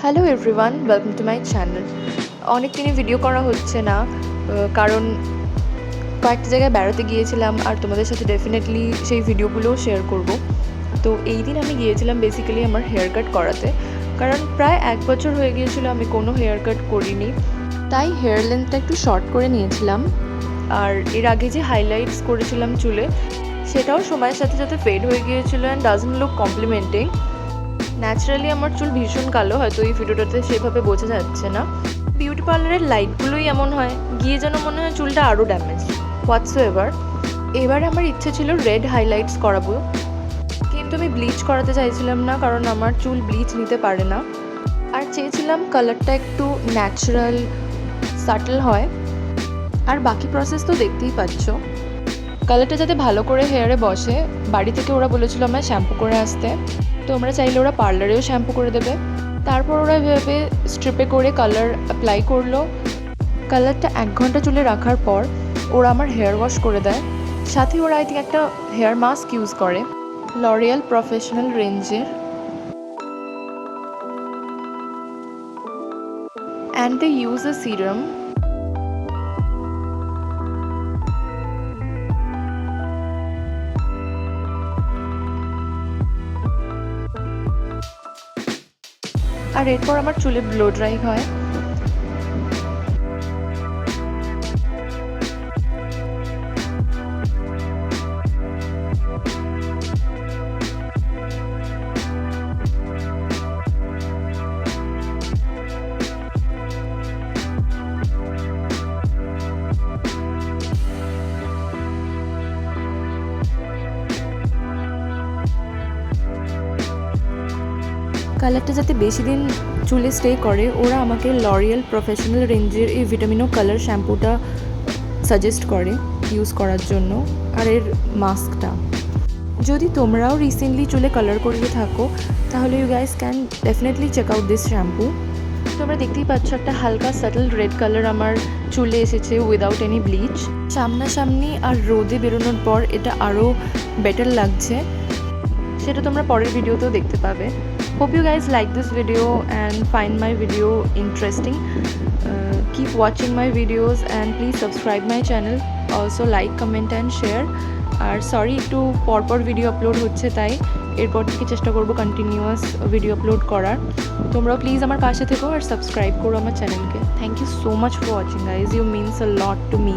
Hello everyone, welcome to my channel. অনেক দিনই video করা হচ্ছে না, কারণ কয়েকটা জায়গায় বেড়াতে গিয়েছিলাম আর তোমাদের সাথে ডেফিনেটলি সেই ভিডিওগুলোও শেয়ার করব। তো এই দিন আমি গিয়েছিলাম বেসিক্যালি আমার হেয়ার কাট করাতে, কারণ প্রায় 1 বছর হয়ে গিয়েছিল আমি কোনো হেয়ার কাট করিনি, তাই হেয়ার লেন্থটা একটু শর্ট করে নিয়েছিলাম। আর এর আগে যে হাইলাইটস করেছিলাম চুলে, সেটাও সময়ের সাথে সাথে ফেড হয়ে গিয়েছিলো and doesn't look complementing. Naturally আমার চুল ভীষণ কালো, হয়তো এই ভিডিওটাতে সেভাবে বোঝা যাচ্ছে না। বিউটি পার্লারের লাইটগুলোই এমন হয়, গিয়ে যেন মনে হয় চুলটা আরও ড্যামেজ হোয়াটসোএভার। এবার আমার ইচ্ছে ছিল রেড হাইলাইটস করাবো, কিন্তু আমি ব্লিচ করাতে চাইছিলাম না, কারণ আমার চুল ব্লিচ নিতে পারে না। আর চেয়েছিলাম কালারটা একটু ন্যাচারাল সাটল হয়। আর বাকি প্রসেস তো দেখতেই পাচ্ছ, কালারটা যাতে ভালো করে হেয়ারে বসে, বাড়ি থেকে ওরা বলেছিল আমায় শ্যাম্পু করে আসতে। তোমরা চাইলে ওরা পার্লারেও শ্যাম্পু করে দেবে। তারপর ওরা ভেবে স্ট্রিপে করে কালার অ্যাপ্লাই করলো। কালারটা 1 ঘন্টা চুলে রাখার পর ওরা আমার হেয়ার ওয়াশ করে দেয়। সাথে ওরা আই থিঙ্ক একটা হেয়ার মাস্ক ইউজ করে লরিয়াল প্রফেশনাল রেঞ্জের, and they use a serum. আর এরপর আমার চুলে ব্লো ড্রাই হয়। কালারটা যাতে বেশি দিন চুলে স্টে করে, ওরা আমাকে লরিয়াল প্রফেশনাল রেঞ্জের এই ভিটামিনো কালার শ্যাম্পুটা সাজেস্ট করে ইউজ করার জন্য, আর এর মাস্কটা। যদি তোমরাও রিসেন্টলি চুলে কালার করিয়ে থাকো, তাহলে you guys can definitely check out this shampoo. তোমরা দেখতেই পাচ্ছ একটা হালকা সাটল রেড কালার আমার চুলে এসেছে উইদাউট এনি ব্লিচ। সামনাসামনি আর রোদে বেরোনোর পর এটা আরও বেটার লাগছে, সেটা তোমরা পরের ভিডিওতেও দেখতে পাবে। Hope you guys like this video and find my video interesting. Keep watching my videos and please subscribe my channel. Also like, comment and share. আর সরি একটু পরপর ভিডিও আপলোড হচ্ছে, তাই এরপর থেকে চেষ্টা করবো কন্টিনিউয়াস ভিডিও আপলোড করার। তোমরাও প্লিজ আমার পাশে থেকো আর সাবস্ক্রাইব করো আমার চ্যানেলকে। Thank you so much for watching guys, you means a lot to me.